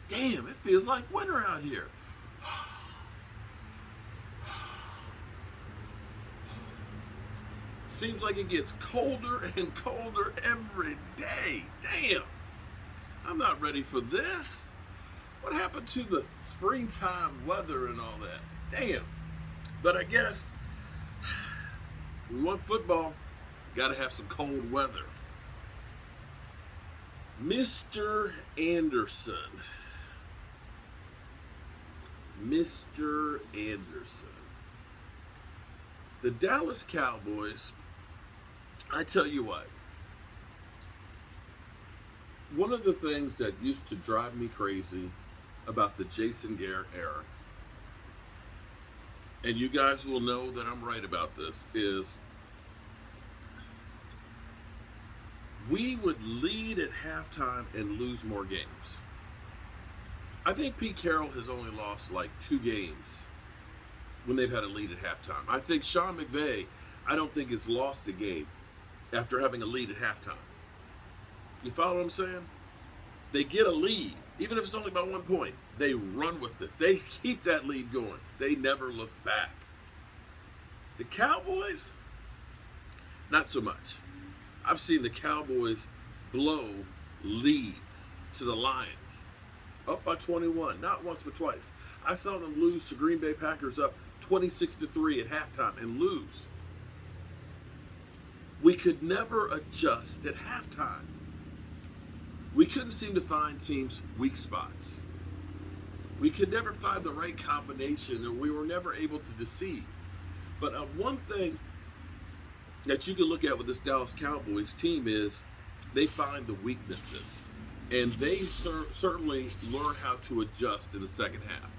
Damn, it feels like winter out here. Seems like it gets colder and colder every day. Damn, I'm not ready for this. What happened to the springtime weather and all that? Damn. But I guess we want football. Got to have some cold weather. Mr. Anderson. Mr. Anderson. The Dallas Cowboys, I tell you what, one of the things that used to drive me crazy about the Jason Garrett era, and you guys will know that I'm right about this, is we would lead at halftime and lose more games. I think Pete Carroll has only lost like 2 games when they've had a lead at halftime. I think Sean McVay, I don't think has lost a game after having a lead at halftime. You follow what I'm saying? They get a lead, even if it's only by 1 point. They run with it. They keep that lead going. They never look back. The Cowboys, not so much. I've seen the Cowboys blow leads to the Lions, up by 21, not once but twice. I saw them lose to Green Bay Packers up 26-3 at halftime and lose. We could never adjust at halftime. We couldn't seem to find teams' weak spots. We could never find the right combination, and we were never able to deceive. But one thing that you can look at with this Dallas Cowboys team is they find the weaknesses, and they certainly learn how to adjust in the second half.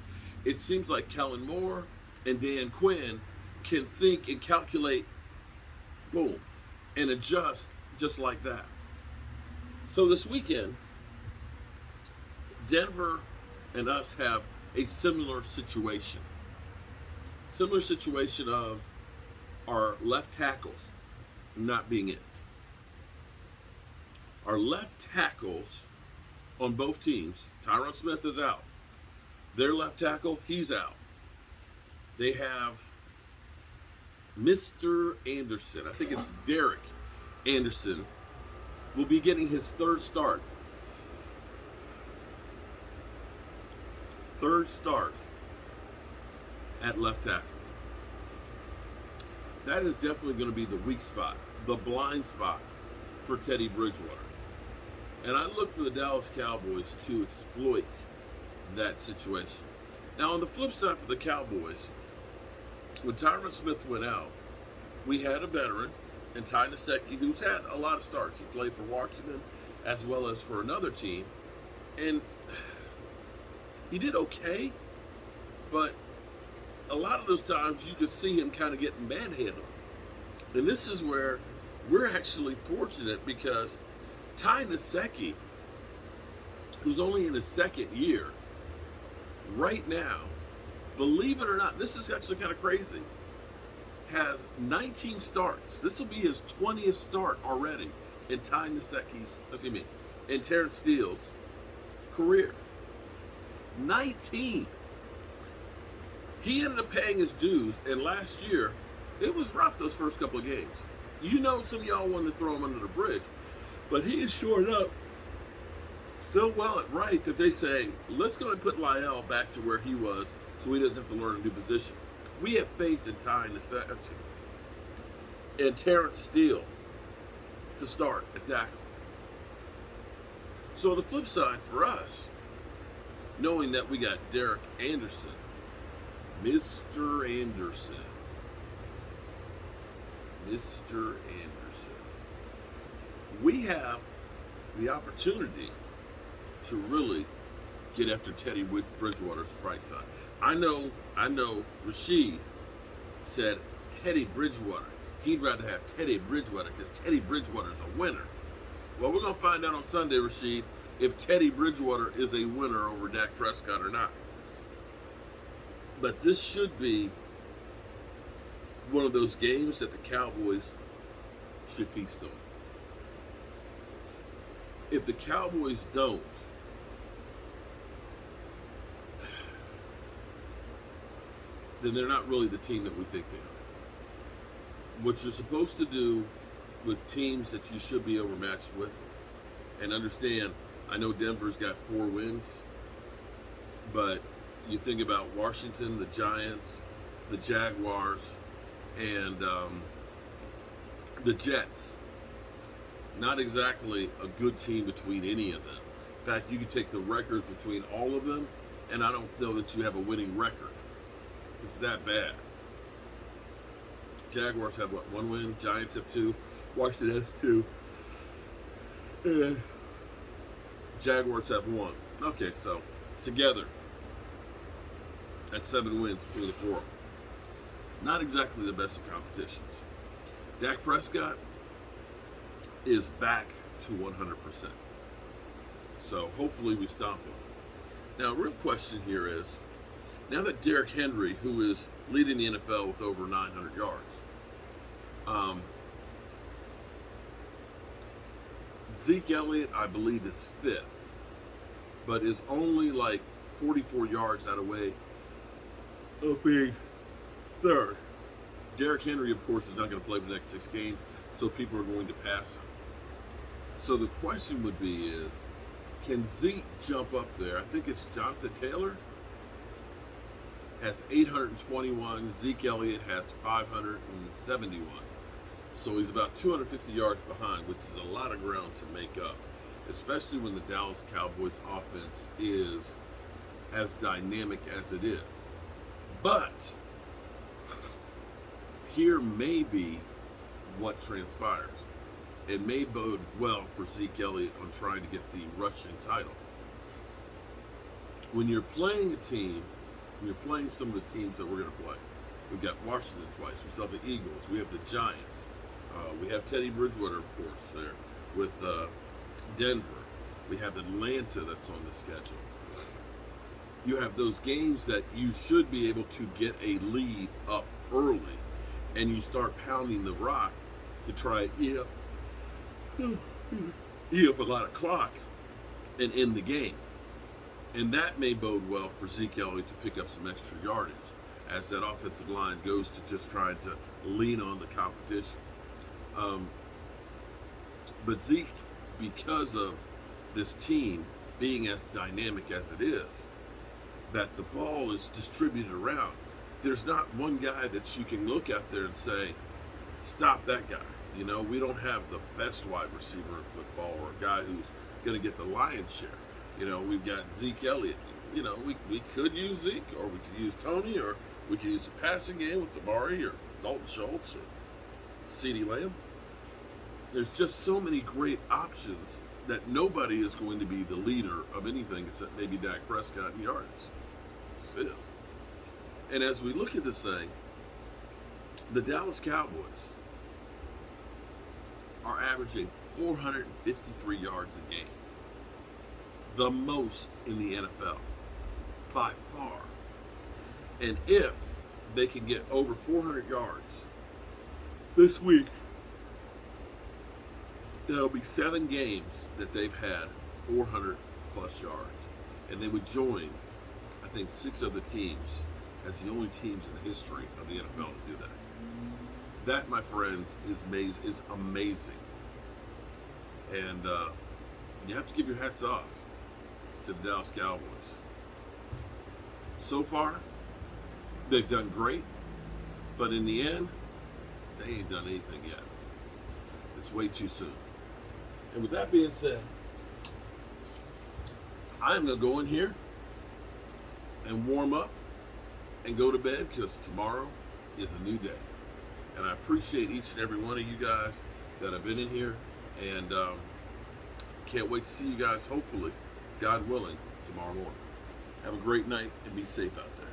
It seems like Kellen Moore and Dan Quinn can think and calculate, boom, and adjust just like that. So this weekend, Denver and us have a similar situation. Similar situation of our left tackles not being in. Our left tackles on both teams, Tyron Smith is out. Their left tackle, he's out. They have Mr. Anderson, I think it's Derrick Anderson, will be getting his 3rd start. 3rd start at left tackle. That is definitely going to be the weak spot, the blind spot for Teddy Bridgewater. And I look for the Dallas Cowboys to exploit that situation. Now, on the flip side for the Cowboys, when Tyron Smith went out, we had a veteran, and Ty Nsekhe, who's had a lot of starts. He played for Washington as well as for another team. And he did okay, but a lot of those times you could see him kind of getting manhandled. And this is where we're actually fortunate because Ty Nsekhe, who's only in his 2nd year, right now, believe it or not, this is actually kind of crazy, has 19 starts. This will be his 20th start already in Ty Nsekhe's, in Terrence Steele's career. 19. He ended up paying his dues, and last year, it was rough those first couple of games. You know, some of y'all wanted to throw him under the bridge, but he is shored up so well at right that they say, let's go and put Lyle back to where he was so he doesn't have to learn a new position. We have faith in Ty Nsekhe and Terrence Steele to start at tackle. So the flip side for us, knowing that we got Derrick Anderson, Mr. Anderson, we have the opportunity to really get after Teddy Bridgewater's price side. I know Rashid said Teddy Bridgewater. He'd rather have Teddy Bridgewater because Teddy Bridgewater's a winner. Well, we're going to find out on Sunday, Rashid, if Teddy Bridgewater is a winner over Dak Prescott or not. But this should be one of those games that the Cowboys should feast on. If the Cowboys don't, then they're not really the team that we think they are. What you're supposed to do with teams that you should be overmatched with, and understand, I know Denver's got 4 wins, but you think about Washington, the Giants, the Jaguars, and the Jets. Not exactly a good team between any of them. In fact, you could take the records between all of them, and I don't know that you have a winning record. It's that bad. Jaguars have what, 1 win? Giants have 2. Washington has 2. And Jaguars have 1. Okay, so together, that's 7 wins between the 4. Not exactly the best of competitions. Dak Prescott is back to 100%. So hopefully we stop him. Now, real question here is, now that Derrick Henry, who is leading the NFL with over 900 yards, Zeke Elliott, I believe, is 5th, but is only like 44 yards out of way of being 3rd. Derrick Henry, of course, is not going to play for the next 6 games, so people are going to pass him. So the question would be is, can Zeke jump up there? I think it's Jonathan Taylor has 821. Zeke Elliott has 571. So he's about 250 yards behind, which is a lot of ground to make up, especially when the Dallas Cowboys offense is as dynamic as it is. But here may be what transpires. It may bode well for Zeke Elliott on trying to get the rushing title. When you're playing a team, when you're playing some of the teams that we're going to play, we've got Washington twice, we still have the Eagles, we have the Giants, we have Teddy Bridgewater, of course, there with Denver, we have Atlanta that's on the schedule. You have those games that you should be able to get a lead up early, and you start pounding the rock to try to eat up a lot of clock and end the game. And that may bode well for Zeke Elliott to pick up some extra yardage as that offensive line goes to just trying to lean on the competition. But Zeke, because of this team being as dynamic as it is, that the ball is distributed around, there's not one guy that you can look out there and say, stop that guy. You know, we don't have the best wide receiver in football, or a guy who's going to get the lion's share. You know, we've got Zeke Elliott. You know, we could use Zeke, or we could use Tony, or we could use the passing game with Damari or Dalton Schultz or CeeDee Lamb. There's just so many great options that nobody is going to be the leader of anything except maybe Dak Prescott in yards. 5th. And as we look at this thing, the Dallas Cowboys are averaging 453 yards a game. The most in the NFL, by far. And if they can get over 400 yards this week, there'll be 7 games that they've had 400 plus yards. And they would join, I think, 6 other teams as the only teams in the history of the NFL to do that. That, my friends, is amazing. And you have to give your hats off to the Dallas Cowboys. So far, they've done great, but in the end, they ain't done anything yet. It's way too soon. And with that being said, I'm going to go in here and warm up and go to bed, because tomorrow is a new day. And I appreciate each and every one of you guys that have been in here, and can't wait to see you guys, hopefully, God willing, tomorrow morning. Have a great night and be safe out there.